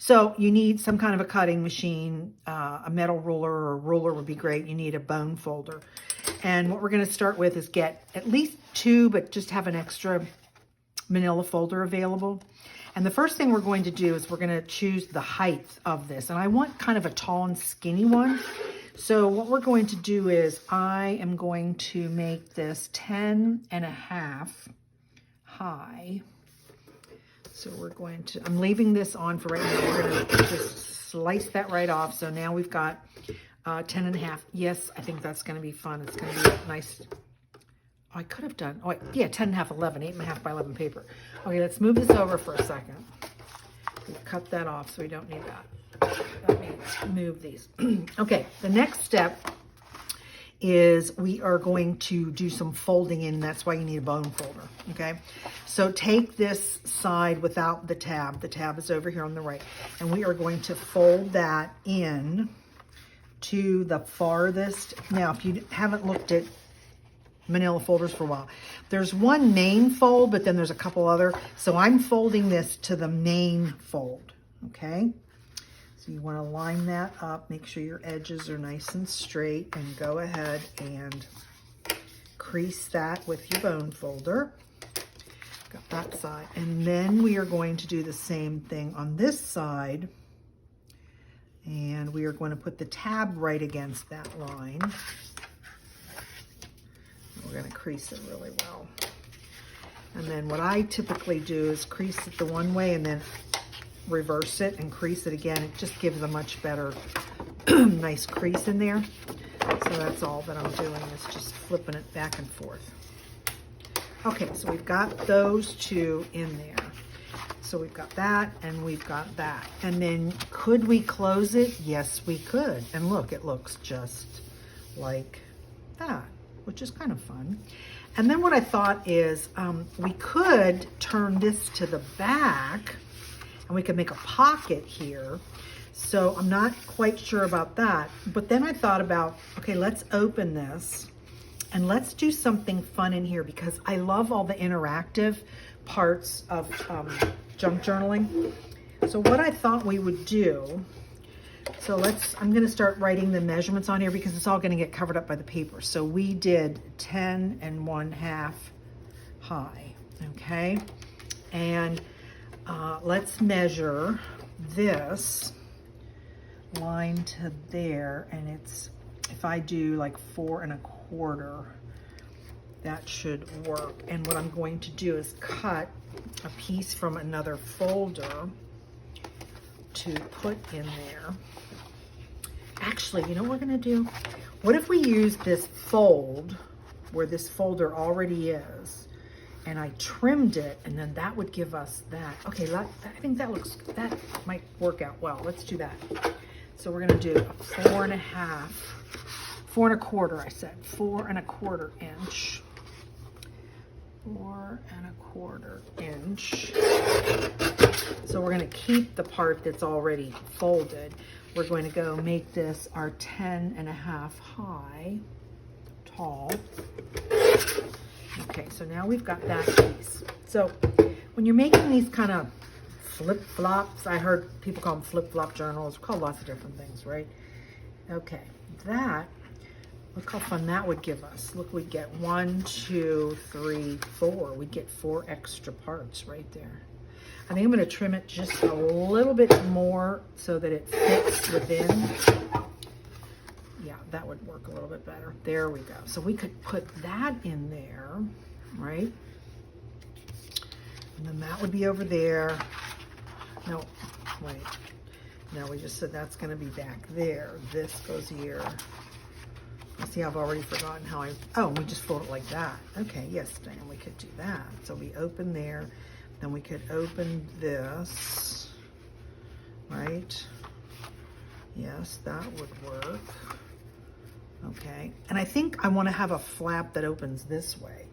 So you need some kind of a cutting machine, a metal ruler or a ruler would be great. You need a bone folder. And what we're going to start with is get at least 2, but just have an extra manila folder available. And the first thing we're going to do is we're going to choose the height of this. And I want kind of a tall and skinny one. So what we're going to do is I am going to make this 10.5 high. So we're going to, I'm leaving this on for right now. We're going to just slice that right off. So now we've got 10.5. Yes, I think that's going to be fun. It's going to be nice. Oh, I could have done, oh, yeah, 10.5, 11, 8.5 by 11 paper. Okay, let's move this over for a second. We've cut that off, so we don't need that. Let me move these. Okay, the next step is we are going to do some folding in. That's why you need a bone folder, okay? So take this side without the tab. The tab is over here on the right. And we are going to fold that in to the farthest. Now, if you haven't looked at manila folders for a while, there's one main fold, but then there's a couple other. So I'm folding this to the main fold, okay? So you want to line that up, make sure your edges are nice and straight, and go ahead and crease that with your bone folder. Got that side. And then we are going to do the same thing on this side. And we are going to put the tab right against that line. We're going to crease it really well. And then what I typically do is crease it the one way and then reverse it and crease it again. It just gives a much better nice crease in there. So that's all that I'm doing, is just flipping it back and forth. Okay, so we've got those 2 in there. So we've got that and we've got that. And then could we close it? Yes, we could. And look, it looks just like that, which is kind of fun. And then what I thought is we could turn this to the back and we could make a pocket here. So I'm not quite sure about that. But then I thought about, okay, let's open this and let's do something fun in here, because I love all the interactive parts of junk journaling. So what I thought we would do, so I'm going to start writing the measurements on here because it's all going to get covered up by the paper. So we did 10.5 high, okay? And let's measure this line to there, and it's, if I do like 4.25, that should work. And what I'm going to do is cut a piece from another folder to put in there. Actually, you know what we're gonna do? What if we use this fold where this folder already is, and I trimmed it, and then that would give us that. Okay, I think that might work out well. Let's do that. So we're gonna do a 4.25, I said, 4.25 inch. 4.25 inch. So we're gonna keep the part that's already folded. We're going to go make this our 10.5 high, tall. Okay, so now we've got that piece. So when you're making these kind of flip-flops, I heard people call them flip-flop journals, called lots of different things, right? Okay, that, look how fun that would give us. Look, we'd get 1, 2, 3, 4. We'd get 4 extra parts right there. I think I'm going to trim it just a little bit more so that it fits within. Yeah, that would work a little bit better. There we go. So we could put that in there, right? And then that would be over there. No, wait. No, we just said that's going to be back there. This goes here. See, I've already forgotten how oh, we just fold it like that. Okay, yes, Dan, we could do that. So we open there. Then we could open this, right? Yes, that would work. Okay, and I think I want to have a flap that opens this way.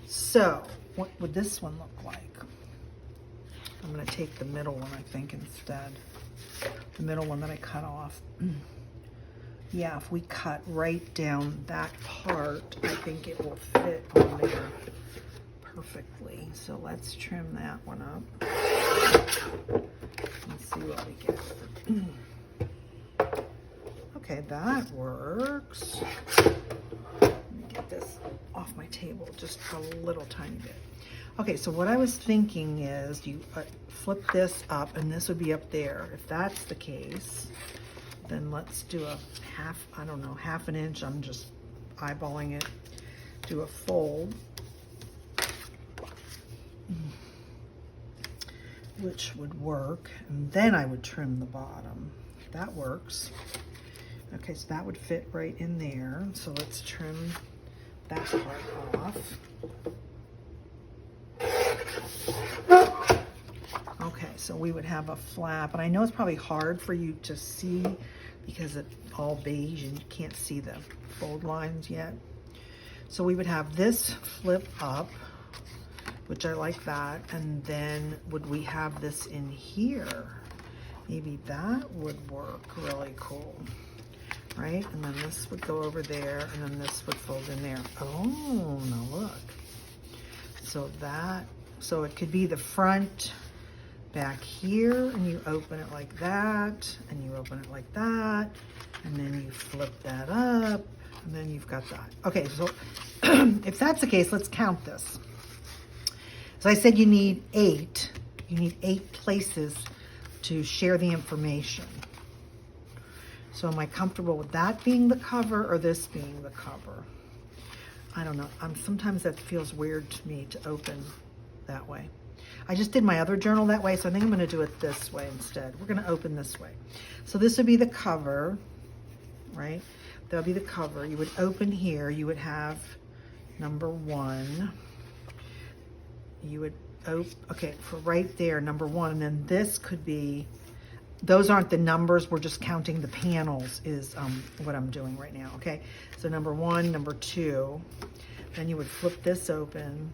So what would this one look like? I'm going to take the middle one, I think, instead. The middle one that I cut off. Yeah, if we cut right down that part, I think it will fit on there perfectly. So let's trim that one up. Let's see what we get. Okay, that works. Let me get this off my table just a little tiny bit. Okay, so what I was thinking is you flip this up and this would be up there. If that's the case, then let's do a half, I don't know, half an inch. I'm just eyeballing it. Do a fold, which would work. And then I would trim the bottom. That works. Okay, so that would fit right in there. So let's trim that part off. Okay, so we would have a flap, and I know it's probably hard for you to see because it's all beige and you can't see the fold lines yet. So we would have this flip up, which I like that, and then would we have this in here? Maybe that would work really cool, right? And then this would go over there, and then this would fold in there. Oh, now look. So it could be the front back here, and you open it like that, and you open it like that, and then you flip that up, and then you've got that. Okay, so if that's the case, let's count this. So I said you need 8. You need 8 places to share the information. So am I comfortable with that being the cover or this being the cover? I don't know. Sometimes that feels weird to me to open that way. I just did my other journal that way, so I think I'm going to do it this way instead. We're going to open this way. So this would be the cover, right? That'll be the cover. You would open here. You would have number 1. You would okay, for right there, number 1, and then this could be, those aren't the numbers, we're just counting the panels is what I'm doing right now, okay? So number 1, number 2, then you would flip this open.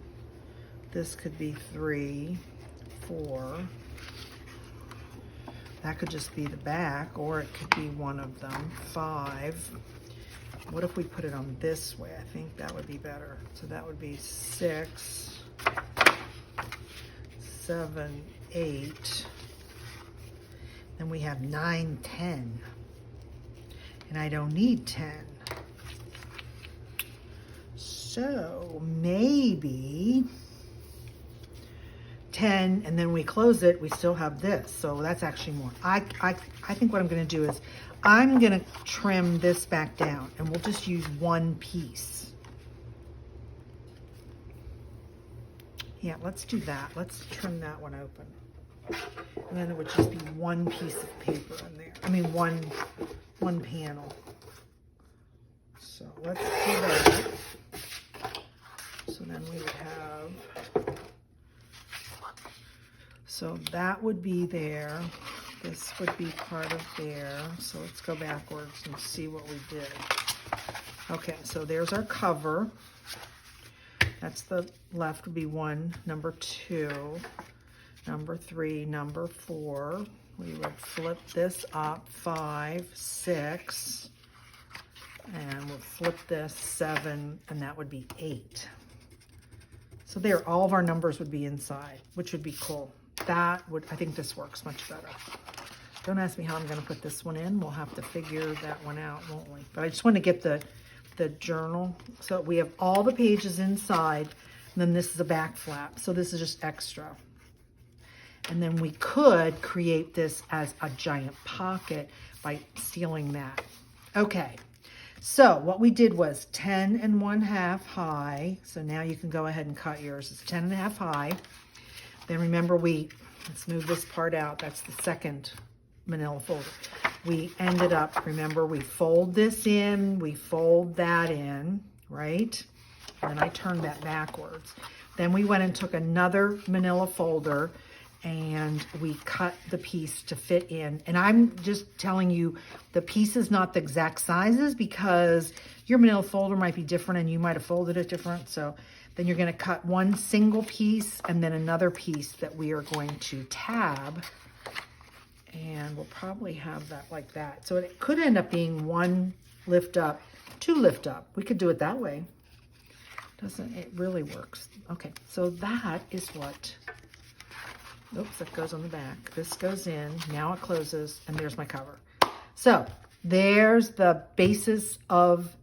This could be 3, 4. That could just be the back, or it could be one of them. 5. What if we put it on this way? I think that would be better. So that would be 6, 7, 8. Then we have 9, 10. And I don't need 10. So maybe 10, and then we close it, we still have this. So that's actually more. I think what I'm going to do is I'm going to trim this back down, and we'll just use one piece. Yeah, let's do that. Let's trim that one open. And then it would just be one piece of paper in there. I mean, one panel. So let's do that. So then we would have, so that would be there. This would be part of there. So let's go backwards and see what we did. Okay, so there's our cover. That's the left would be 1, number 2, number 3, number 4. We would flip this up, 5, 6, and we'll flip this 7, and that would be 8. So there, all of our numbers would be inside, which would be cool. That would, I think this works much better. Don't ask me how I'm going to put this one in. We'll have to figure that one out, won't we? But I just want to get the journal. So we have all the pages inside, and then this is a back flap. So this is just extra. And then we could create this as a giant pocket by sealing that. Okay. So what we did was 10 1/2 high. So now you can go ahead and cut yours. It's 10 1/2 high. Then remember let's move this part out. That's the second manila folder. We ended up, remember, we fold this in, we fold that in, right? And then I turned that backwards. Then we went and took another manila folder and we cut the piece to fit in. And I'm just telling you the piece is not the exact sizes because your manila folder might be different and you might have folded it different. So then you're going to cut one single piece and then another piece that we are going to tab. And we'll probably have that like that. So it could end up being 1 lift up, 2 lift up. We could do it that way. Doesn't it really works? Okay, so that is what, oops, that goes on the back. This goes in, now it closes, and there's my cover. So there's the basis of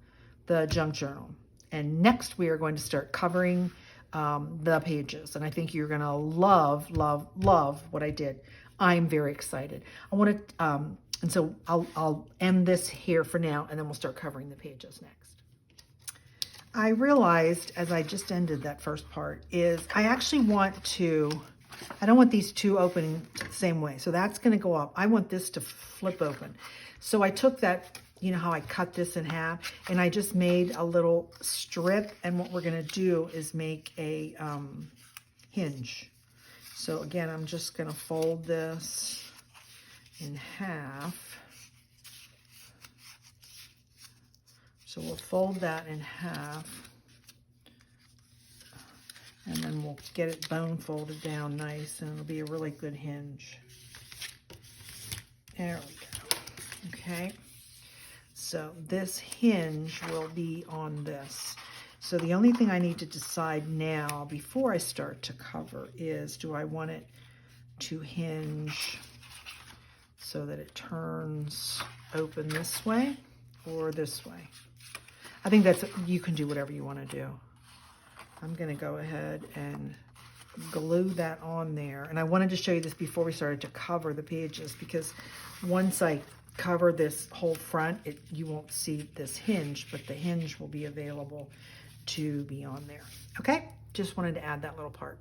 the junk journal. And next we are going to start covering the pages. And I think you're gonna love, love, love what I did. I'm very excited. I wanna, and so I'll end this here for now, and then we'll start covering the pages next. I realized as I just ended that first part is I actually want to, I don't want these two opening the same way. So that's gonna go up. I want this to flip open. So I took that, you know how I cut this in half, and I just made a little strip, and what we're gonna do is make a hinge. So again, I'm just gonna fold this in half. So we'll fold that in half, and then we'll get it bone folded down nice, and it'll be a really good hinge. There we go. Okay, so this hinge will be on this. So the only thing I need to decide now before I start to cover is, do I want it to hinge so that it turns open this way or this way? I think that's, you can do whatever you want to do. I'm going to go ahead and glue that on there. And I wanted to show you this before we started to cover the pages, because once I cover this whole front, you won't see this hinge, but the hinge will be available to be on there. Okay, just wanted to add that little part.